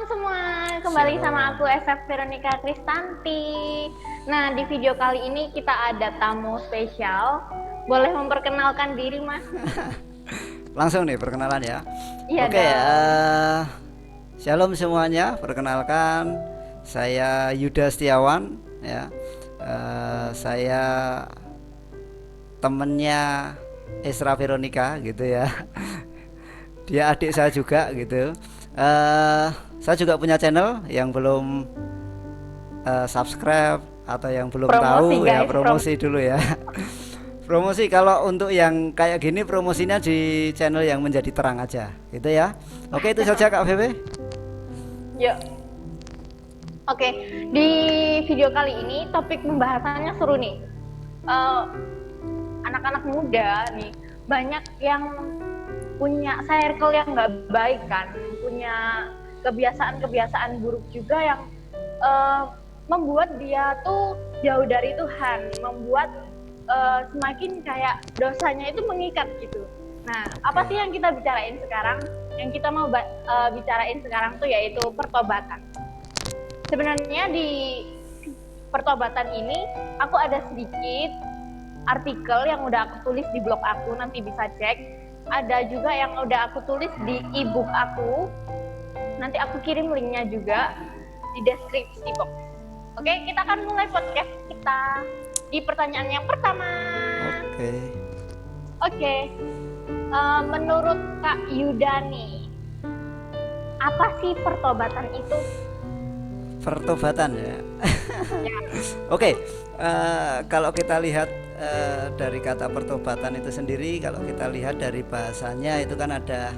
semua, kembali Shalom. sama aku SF Veronica Kristanti. Nah, di video kali ini kita ada tamu spesial. Boleh memperkenalkan diri, Mas? Langsung nih perkenalan ya. Iya Oke, dong. shalom semuanya. Perkenalkan, saya Yuda Setiawan ya. Saya temennya Esra Veronica gitu ya. Dia adik saya juga gitu. Saya juga punya channel yang belum subscribe atau yang belum Promosi tahu ya, guys, promosi dulu ya. Promosi kalau untuk yang kayak gini promosinya di channel yang menjadi terang aja gitu ya. Oke, itu saja Kak Febe. Yuk. Oke, di video kali ini topik pembahasannya seru nih. Anak-anak muda nih banyak yang punya circle yang nggak baik kan, punya kebiasaan-kebiasaan buruk juga yang membuat dia tuh jauh dari Tuhan, membuat semakin kayak dosanya itu mengikat gitu. Nah, apa sih yang kita bicarain sekarang? Yang kita mau bicarain sekarang tuh yaitu pertobatan. Sebenarnya di pertobatan ini aku ada sedikit artikel yang udah aku tulis di blog aku, nanti bisa cek. Ada juga yang udah aku tulis di ebook aku, nanti aku kirim linknya juga di deskripsi box. Oke, kita akan mulai podcast kita di pertanyaan yang pertama. Oke. Menurut Kak Yuda nih, apa sih pertobatan itu? Pertobatan ya. Oke, kalau kita lihat dari kata pertobatan itu sendiri, kalau kita lihat dari bahasanya itu kan ada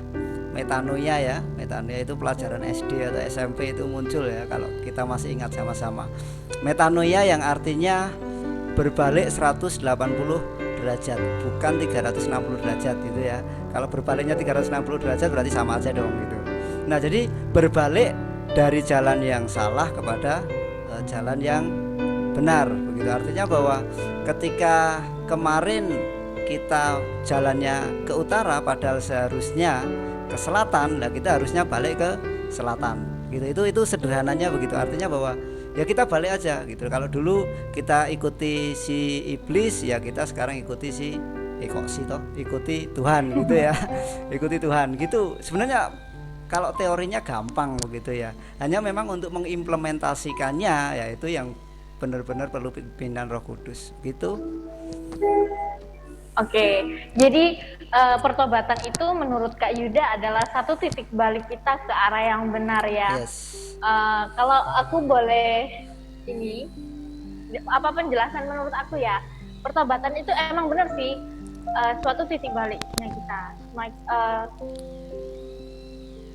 metanoia ya. Metanoia itu pelajaran SD atau SMP itu muncul ya, kalau kita masih ingat sama-sama. Metanoia yang artinya berbalik 180 derajat, bukan 360 derajat gitu ya. Kalau berbaliknya 360 derajat berarti sama aja dong gitu. Nah, jadi berbalik dari jalan yang salah kepada jalan yang benar begitu. Artinya bahwa ketika kemarin kita jalannya ke utara padahal seharusnya ke selatan, nah kita harusnya balik ke selatan gitu. Itu sederhananya begitu. Artinya bahwa ya kita balik aja gitu. Kalau dulu kita ikuti si iblis, ya kita sekarang ikuti si ikuti Tuhan gitu ya. Ikuti Tuhan gitu. Sebenarnya kalau teorinya gampang begitu ya. Hanya memang untuk mengimplementasikannya ya itu yang benar-benar perlu pimpinan Roh Kudus gitu. Oke, jadi pertobatan itu menurut Kak Yuda adalah satu titik balik kita ke arah yang benar ya. Yes. Kalau aku boleh ini apa penjelasan menurut aku ya, pertobatan itu emang benar sih suatu titik baliknya kita.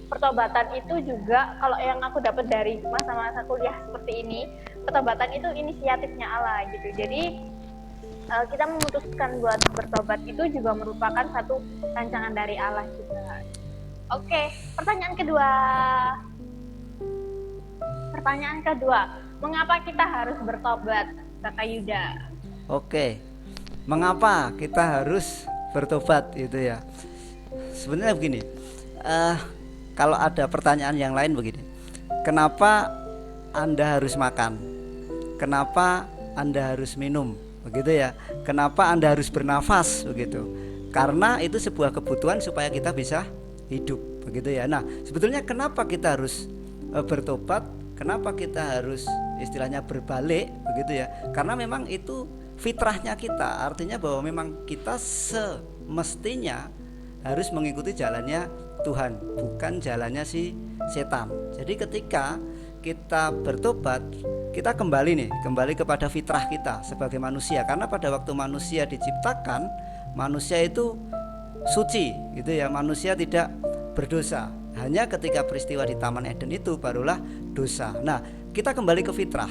Pertobatan itu juga kalau yang aku dapat dari masa-masa kuliah seperti ini, pertobatan itu inisiatifnya Allah gitu. Jadi kita memutuskan buat bertobat itu juga merupakan satu rancangan dari Allah juga. Oke, pertanyaan kedua, mengapa kita harus bertobat, Kakak Yuda? Oke, mengapa kita harus bertobat itu ya? Sebenarnya begini, kalau ada pertanyaan yang lain begini, kenapa Anda harus makan? Kenapa Anda harus minum? Begitu ya. Kenapa Anda harus bernafas? Begitu. Karena itu sebuah kebutuhan supaya kita bisa hidup, begitu ya. Nah, sebetulnya kenapa kita harus bertobat? Kenapa kita harus istilahnya berbalik, begitu ya? Karena memang itu fitrahnya kita. Artinya bahwa memang kita semestinya harus mengikuti jalannya Tuhan, bukan jalannya si setan. Jadi ketika kita bertobat, kita kembali kepada fitrah kita sebagai manusia. Karena pada waktu manusia diciptakan, manusia itu suci gitu ya, manusia tidak berdosa. Hanya ketika peristiwa di Taman Eden itu barulah dosa. Nah, kita kembali ke fitrah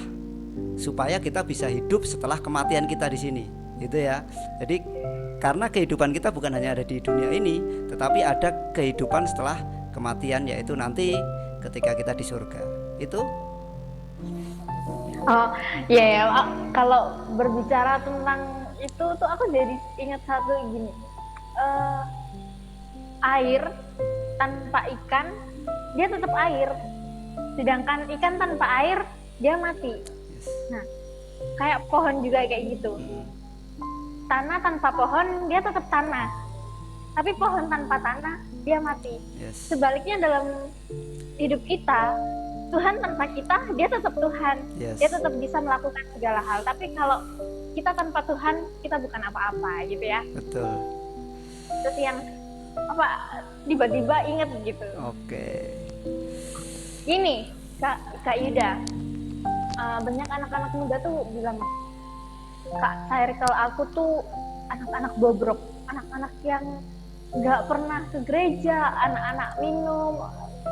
supaya kita bisa hidup setelah kematian kita di sini gitu ya. Jadi karena kehidupan kita bukan hanya ada di dunia ini, tetapi ada kehidupan setelah kematian, yaitu nanti ketika kita di surga. Itu. Oh ya, kalau berbicara tentang itu tuh aku jadi ingat satu gini, air tanpa ikan dia tetap air. Sedangkan ikan tanpa air dia mati. Yes. Nah, kayak pohon juga kayak gitu. Tanah tanpa pohon dia tetap tanah. Tapi pohon tanpa tanah dia mati. Yes. Sebaliknya dalam hidup kita, Tuhan tanpa kita dia tetap Tuhan. Yes. Dia tetap bisa melakukan segala hal. Tapi kalau kita tanpa Tuhan, kita bukan apa-apa gitu ya. Betul. Terus yang apa tiba-tiba inget gitu. Oke. Gini, Kak Yuda, banyak anak-anak muda tuh bilang, Kak, circle aku tuh anak-anak bobrok, anak-anak yang nggak pernah ke gereja, anak-anak minum,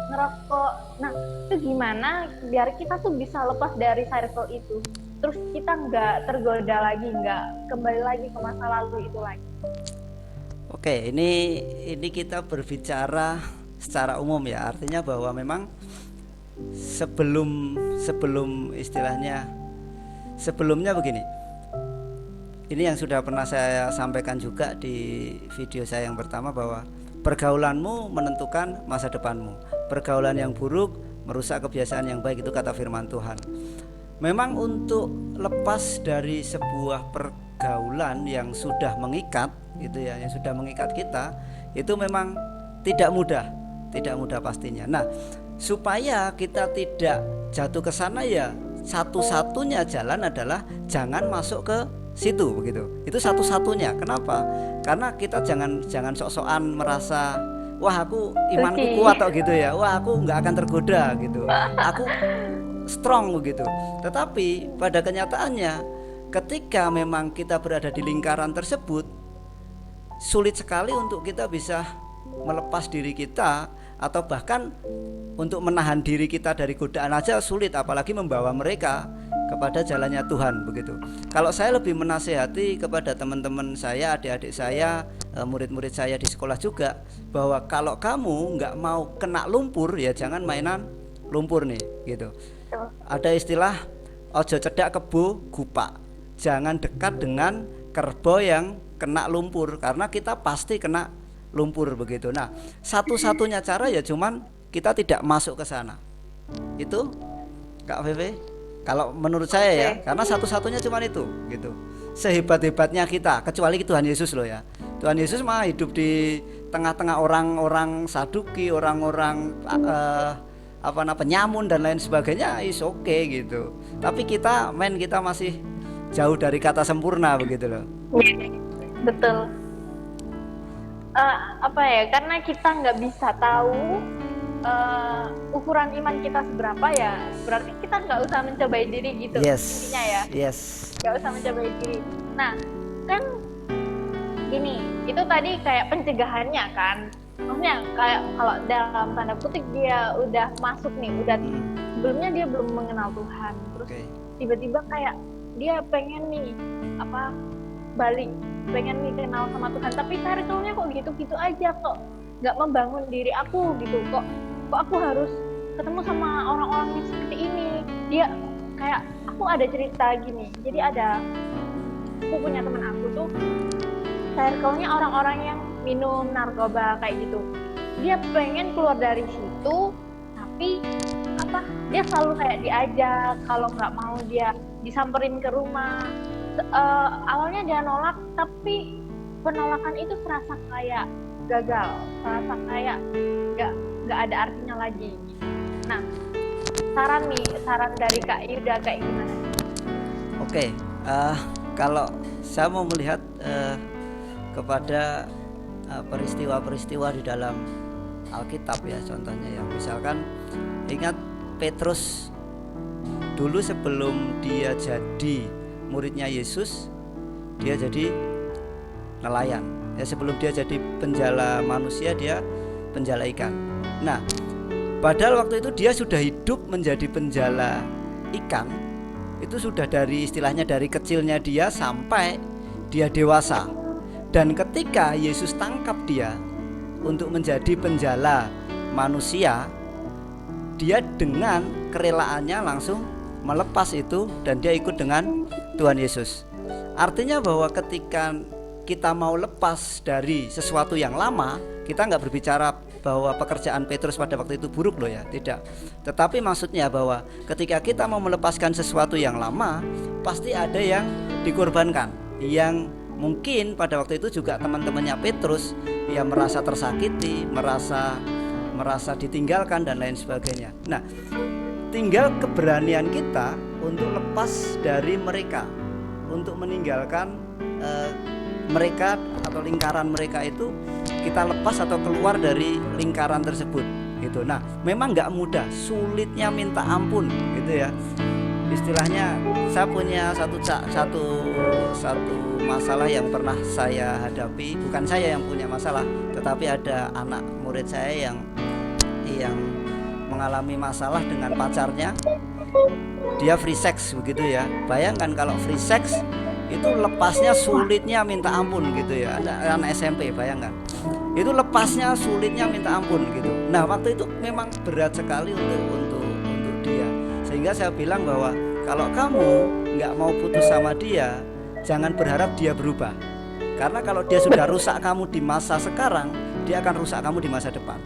ngerokok. Nah, itu gimana biar kita tuh bisa lepas dari circle itu? Terus kita nggak tergoda lagi, nggak kembali lagi ke masa lalu itu lagi. Oke, ini kita berbicara secara umum ya, artinya bahwa memang sebelum istilahnya sebelumnya begini. Ini yang sudah pernah saya sampaikan juga di video saya yang pertama, bahwa pergaulanmu menentukan masa depanmu. Pergaulan yang buruk merusak kebiasaan yang baik, itu kata firman Tuhan. Memang untuk lepas dari sebuah pergaulan yang sudah mengikat, gitu ya, yang sudah mengikat kita, itu memang tidak mudah pastinya. Nah, supaya kita tidak jatuh ke sana, ya satu-satunya jalan adalah jangan masuk ke situ, begitu. Itu satu-satunya. Kenapa? Karena kita jangan sok-sokan merasa, wah aku imanku kuat atau gitu ya, wah aku nggak akan tergoda gitu, aku strong begitu. Tetapi pada kenyataannya, ketika memang kita berada di lingkaran tersebut, sulit sekali untuk kita bisa melepas diri kita, atau bahkan untuk menahan diri kita dari godaan aja sulit, apalagi membawa mereka kepada jalannya Tuhan, begitu. Kalau saya lebih menasehati kepada teman-teman saya, adik-adik saya, murid-murid saya di sekolah juga, bahwa kalau kamu nggak mau kena lumpur, ya jangan mainan lumpur nih, gitu. Ada istilah ojo cedak kebo gupak, jangan dekat dengan kerbau yang kena lumpur, karena kita pasti kena lumpur, begitu. Nah, satu-satunya cara ya cuman kita tidak masuk ke sana. Itu Kak Veve, kalau menurut saya ya, karena satu-satunya cuman itu, gitu. Sehebat-hebatnya kita, kecuali Tuhan Yesus loh ya. Tuhan Yesus mah hidup di tengah-tengah orang-orang Saduki, orang-orang penyamun dan lain sebagainya, is oke gitu. Tapi kita masih jauh dari kata sempurna, begitu loh. Betul. Karena kita nggak bisa tahu ukuran iman kita seberapa, ya berarti kita nggak usah mencobai diri gitu. Yes. Intinya ya. Yes. Nggak usah mencobai diri. Nah, kan gini, itu tadi kayak pencegahannya kan. Maksudnya kayak kalau dalam tanda kutip dia udah masuk nih, udah sebelumnya dia belum mengenal Tuhan, terus tiba-tiba kayak dia pengen nih balik, pengen nih kenal sama Tuhan, tapi circle-nya kok gitu-gitu aja, kok nggak membangun diri aku gitu, kok aku harus ketemu sama orang-orang yang seperti ini. Dia kayak, aku ada cerita gini, jadi aku punya teman aku tuh circle-nya orang-orang yang minum narkoba kayak gitu. Dia pengen keluar dari situ, tapi dia selalu kayak diajak, kalau nggak mau dia disamperin ke rumah. Awalnya dia nolak, tapi penolakan itu terasa kayak gagal, terasa kayak nggak ada artinya lagi. Nah, saran dari Kak Yuda kayak gimana? Oke, kalau saya mau melihat kepada peristiwa-peristiwa di dalam Alkitab ya, contohnya ya, misalkan ingat Petrus dulu sebelum dia jadi muridnya Yesus, dia jadi nelayan ya. Sebelum dia jadi penjala manusia, dia penjala ikan. Nah, padahal waktu itu dia sudah hidup menjadi penjala ikan, itu sudah dari istilahnya dari kecilnya dia sampai dia dewasa. Dan ketika Yesus tangkap dia untuk menjadi penjala manusia, dia dengan kerelaannya langsung melepas itu dan dia ikut dengan Tuhan Yesus. Artinya bahwa ketika kita mau lepas dari sesuatu yang lama, Kita nggak berbicara bahwa pekerjaan Petrus pada waktu itu buruk loh ya, tidak. Tetapi maksudnya bahwa ketika kita mau melepaskan sesuatu yang lama, pasti ada yang dikorbankan, yang mungkin pada waktu itu juga teman-temannya Petrus yang merasa tersakiti, merasa ditinggalkan dan lain sebagainya. Nah, tinggal keberanian kita untuk lepas dari mereka, untuk meninggalkan mereka atau lingkaran mereka itu, kita lepas atau keluar dari lingkaran tersebut gitu. Nah, memang nggak mudah, sulitnya minta ampun gitu ya. Istilahnya saya punya satu masalah yang pernah saya hadapi. Bukan saya yang punya masalah, tetapi ada anak murid saya yang mengalami masalah dengan pacarnya. Dia free sex begitu ya. Bayangkan kalau free sex itu lepasnya sulitnya minta ampun gitu ya. Anak SMP, bayangkan. Itu lepasnya sulitnya minta ampun gitu. Nah, waktu itu memang berat sekali untuk dia. Sehingga saya bilang bahwa kalau kamu nggak mau putus sama dia, jangan berharap dia berubah. Karena kalau dia sudah rusak kamu di masa sekarang, dia akan rusak kamu di masa depan.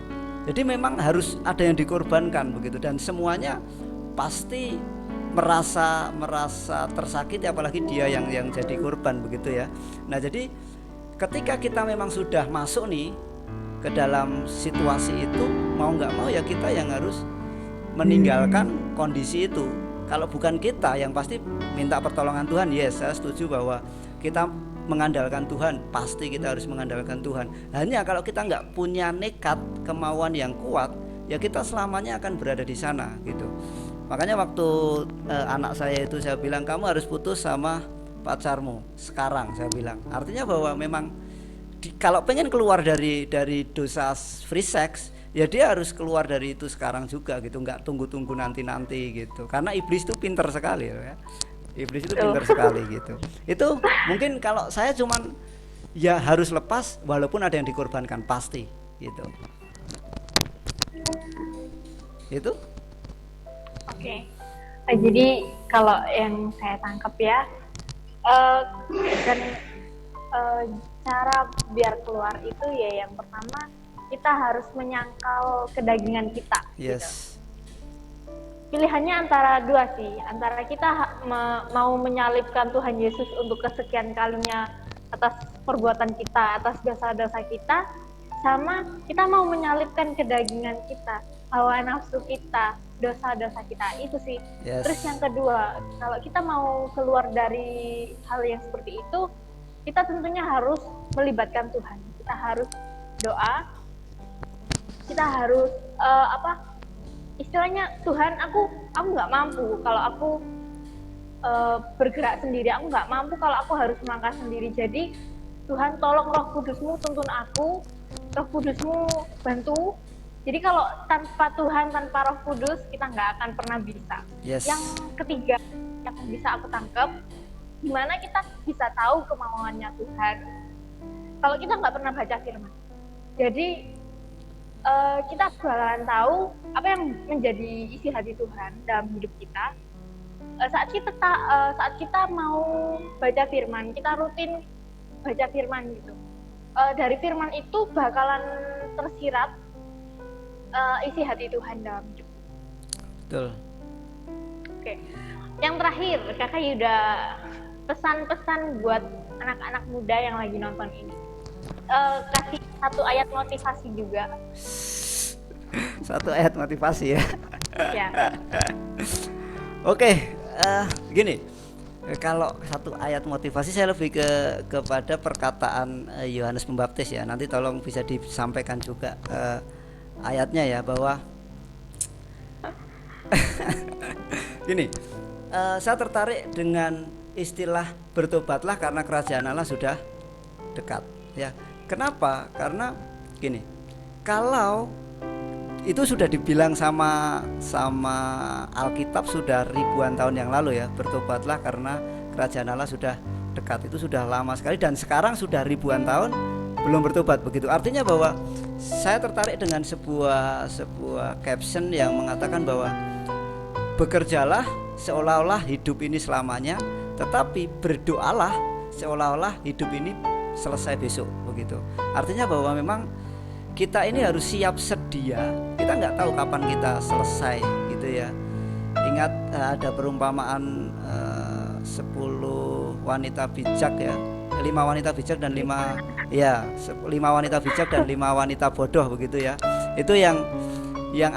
Jadi memang harus ada yang dikorbankan begitu, dan semuanya pasti merasa tersakiti, apalagi dia yang jadi korban begitu ya. Nah, jadi ketika kita memang sudah masuk nih ke dalam situasi itu, mau nggak mau ya kita yang harus meninggalkan kondisi itu. Kalau bukan kita yang pasti minta pertolongan Tuhan, yes, saya setuju bahwa kita mengandalkan Tuhan, pasti kita harus mengandalkan Tuhan. Hanya kalau kita nggak punya nekat, kemauan yang kuat, ya kita selamanya akan berada di sana gitu. Makanya waktu anak saya itu saya bilang, kamu harus putus sama pacarmu sekarang, saya bilang. Artinya bahwa memang kalau pengen keluar dari dosa free sex, ya dia harus keluar dari itu sekarang juga gitu, nggak tunggu-tunggu nanti gitu. Karena iblis itu pintar sekali ya. Iblis itu pintar sekali gitu. Itu mungkin kalau saya cuman ya harus lepas walaupun ada yang dikorbankan, pasti gitu. Itu. Oke. Jadi kalau yang saya tangkap ya, dan cara biar keluar itu ya yang pertama kita harus menyangkal kedagingan kita. Yes. Gitu. Pilihannya antara dua sih, antara kita mau menyalibkan Tuhan Yesus untuk kesekian kalinya atas perbuatan kita, atas dosa-dosa kita, sama kita mau menyalibkan kedagingan kita, hawa nafsu kita, dosa-dosa kita, itu sih. Yes. Terus yang kedua, kalau kita mau keluar dari hal yang seperti itu, kita tentunya harus melibatkan Tuhan. Kita harus doa, kita harus istilahnya, Tuhan, aku nggak mampu kalau aku bergerak sendiri, aku nggak mampu kalau aku harus melangkah sendiri. Jadi Tuhan, tolong Roh Kudus-Mu tuntun aku, Roh Kudus-Mu bantu. Jadi kalau tanpa Tuhan, tanpa Roh Kudus, kita nggak akan pernah bisa. Yes. Yang ketiga yang bisa aku tangkap, gimana kita bisa tahu kemauannya Tuhan kalau kita nggak pernah baca firman. Jadi kita bakalan tahu apa yang menjadi isi hati Tuhan dalam hidup kita. Saat kita mau baca firman, kita rutin baca firman gitu. Dari firman itu bakalan tersirat isi hati Tuhan dalam hidup. Betul. Oke. Yang terakhir, Kakak Yuda, pesan-pesan buat anak-anak muda yang lagi nonton ini. Kasih satu ayat motivasi juga. Satu ayat motivasi ya. Ya. Oke, gini. Kalau satu ayat motivasi saya lebih kepada perkataan Yohanes Pembaptis ya. Nanti tolong bisa disampaikan juga ayatnya ya, bahwa gini. Saya tertarik dengan istilah bertobatlah karena kerajaan Allah sudah dekat ya. Kenapa? Karena gini, kalau itu sudah dibilang sama Alkitab sudah ribuan tahun yang lalu ya, bertobatlah karena kerajaan Allah sudah dekat. Itu sudah lama sekali, dan sekarang sudah ribuan tahun belum bertobat begitu. Artinya bahwa saya tertarik dengan sebuah caption yang mengatakan bahwa bekerjalah seolah-olah hidup ini selamanya, tetapi berdoalah seolah-olah hidup ini selesai besok begitu. Artinya bahwa memang kita ini harus siap sedia. Kita nggak tahu kapan kita selesai gitu ya. Ingat ada perumpamaan 10 wanita bijak ya, 5 wanita bijak dan 5 wanita bijak dan 5 wanita bodoh begitu ya. Itu yang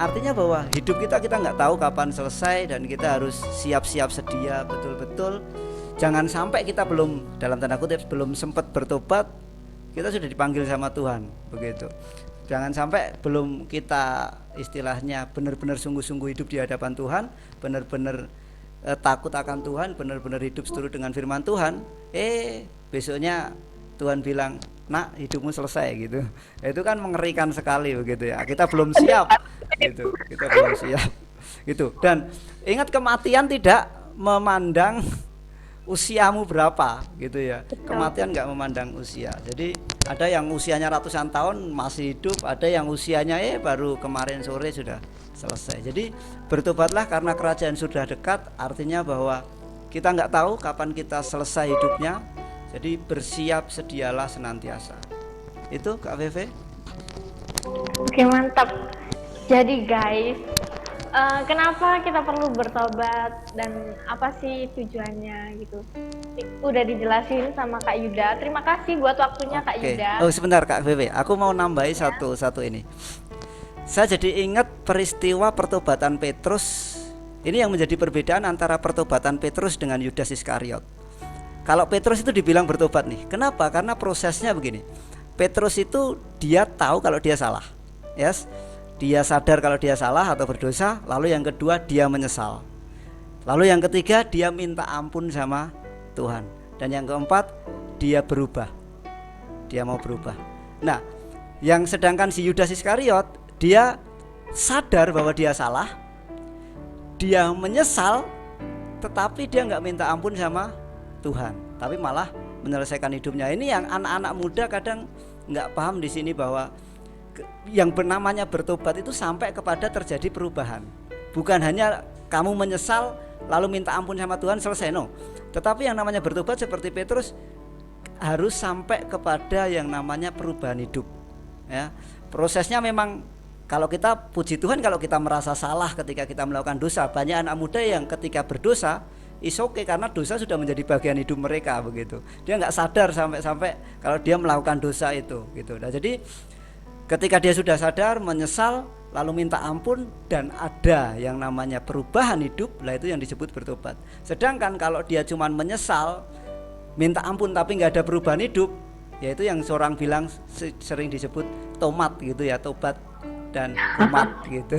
artinya bahwa hidup kita nggak tahu kapan selesai, dan kita harus siap-siap sedia betul-betul. Jangan sampai kita belum, dalam tanda kutip, belum sempat bertobat, kita sudah dipanggil sama Tuhan begitu. Jangan sampai belum kita istilahnya benar-benar sungguh-sungguh hidup di hadapan Tuhan, benar-benar takut akan Tuhan, benar-benar hidup seturut dengan firman Tuhan, besoknya Tuhan bilang, nak, hidupmu selesai gitu. Itu kan mengerikan sekali begitu ya. Kita belum siap gitu. Kita belum siap gitu. Dan ingat, kematian tidak memandang usiamu berapa gitu ya. Kematian nggak memandang usia. Jadi ada yang usianya ratusan tahun masih hidup, ada yang usianya baru kemarin sore sudah selesai. Jadi bertobatlah karena kerajaan sudah dekat. Artinya bahwa kita nggak tahu kapan kita selesai hidupnya. Jadi bersiap sedialah senantiasa. Itu Kak Veve. Oke, mantap. Jadi guys, kenapa kita perlu bertobat dan apa sih tujuannya gitu? Udah dijelasin sama Kak Yuda. Terima kasih buat waktunya Kak Yuda. Oh sebentar Kak Veve, aku mau nambahi satu ini. Saya jadi ingat peristiwa pertobatan Petrus. Ini yang menjadi perbedaan antara pertobatan Petrus dengan Yudas Iskariot. Kalau Petrus itu dibilang bertobat nih, kenapa? Karena prosesnya begini. Petrus itu dia tahu kalau dia salah, yes? Dia sadar kalau dia salah atau berdosa. Lalu yang kedua, dia menyesal. Lalu yang ketiga, dia minta ampun sama Tuhan. Dan yang keempat, dia berubah. Dia mau berubah. Nah, yang sedangkan si Yudas Iskariot, dia sadar bahwa dia salah, dia menyesal, tetapi dia nggak minta ampun sama Tuhan, tapi malah menyelesaikan hidupnya. Ini yang anak-anak muda kadang nggak paham di sini, bahwa yang bernamanya bertobat itu sampai kepada terjadi perubahan. Bukan hanya kamu menyesal lalu minta ampun sama Tuhan selesai, no. Tetapi yang namanya bertobat seperti Petrus harus sampai kepada yang namanya perubahan hidup. Ya, prosesnya memang, kalau kita puji Tuhan, kalau kita merasa salah ketika kita melakukan dosa, banyak anak muda yang ketika berdosa oke, karena dosa sudah menjadi bagian hidup mereka begitu. Dia nggak sadar sampai kalau dia melakukan dosa itu gitu. Nah, jadi ketika dia sudah sadar, menyesal, lalu minta ampun, dan ada yang namanya perubahan hidup, lah itu yang disebut bertobat. Sedangkan kalau dia cuma menyesal, minta ampun tapi nggak ada perubahan hidup, yaitu yang seorang bilang sering disebut tomat gitu ya, tobat dan tomat gitu.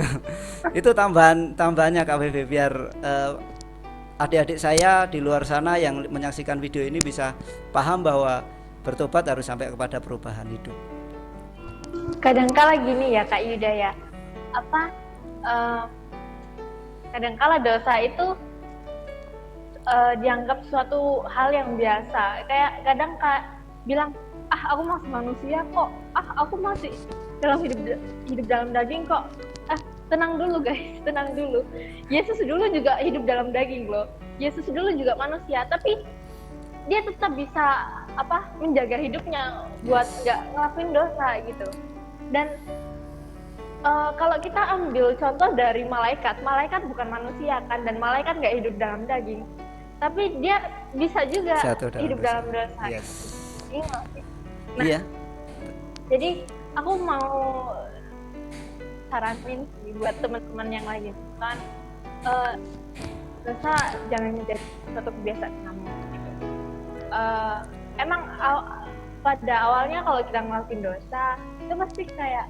Itu tambahannya Kak Vivi, biar adik-adik saya di luar sana yang menyaksikan video ini bisa paham bahwa bertobat harus sampai kepada perubahan hidup. Kadangkala gini ya Kak Yuda ya, kadangkala dosa itu dianggap suatu hal yang biasa. Kayak kadang Kak bilang, aku masih manusia kok, aku masih dalam hidup dalam daging kok. Tenang dulu guys, tenang dulu. Yesus dulu juga hidup dalam daging loh. Yesus dulu juga manusia, tapi dia tetap bisa menjaga hidupnya buat nggak ngelakuin dosa gitu. Dan kalau kita ambil contoh dari malaikat bukan manusia kan, dan malaikat nggak hidup dalam daging, tapi dia bisa juga hidup dalam dosa. Yes. Nah, jadi aku mau saranin buat teman-teman yang lagi kan, dosa jangan menjadi suatu kebiasaan kamu. Emang pada awalnya kalau kita ngelakuin dosa itu pasti kayak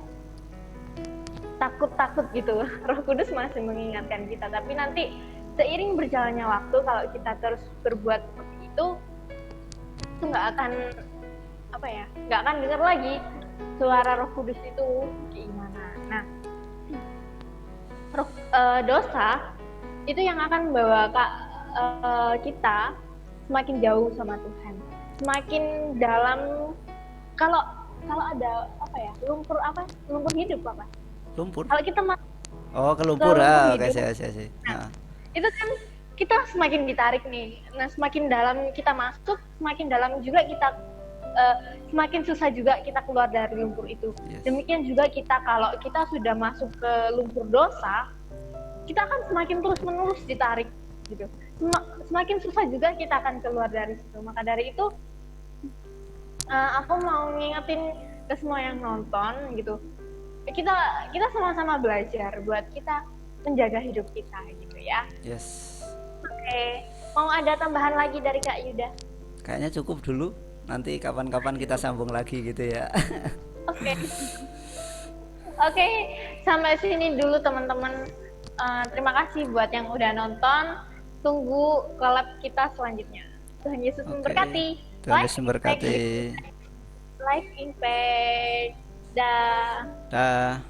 takut gitu. Roh Kudus masih mengingatkan kita, tapi nanti seiring berjalannya waktu, kalau kita terus berbuat seperti itu nggak akan nggak akan dengar lagi suara Roh Kudus itu gimana. Nah, dosa itu yang akan membawa kita semakin jauh sama Tuhan, semakin dalam. Kalau ada lumpur hidup lumpur. Kalau kita ke lumpur hidup, itu kan kita semakin ditarik nih. Nah, semakin dalam kita masuk, semakin dalam juga kita semakin susah juga kita keluar dari lumpur itu. Yes. Demikian juga kita, kalau kita sudah masuk ke lumpur dosa, kita akan semakin terus-menerus ditarik gitu. Semakin susah juga kita akan keluar dari situ. Maka dari itu aku mau ngingetin ke semua yang nonton gitu. Kita sama-sama belajar buat kita menjaga hidup kita gitu ya. Yes. Oke. Mau ada tambahan lagi dari Kak Yuda? Kayaknya cukup dulu. Nanti kapan-kapan kita sambung lagi gitu ya. Oke. Oke, sampai sini dulu teman-teman. Terima kasih buat yang udah nonton. Tunggu collab kita selanjutnya. Tuhan Yesus memberkati. Tuhan Yesus memberkati. Life Impact. Dah. Dah.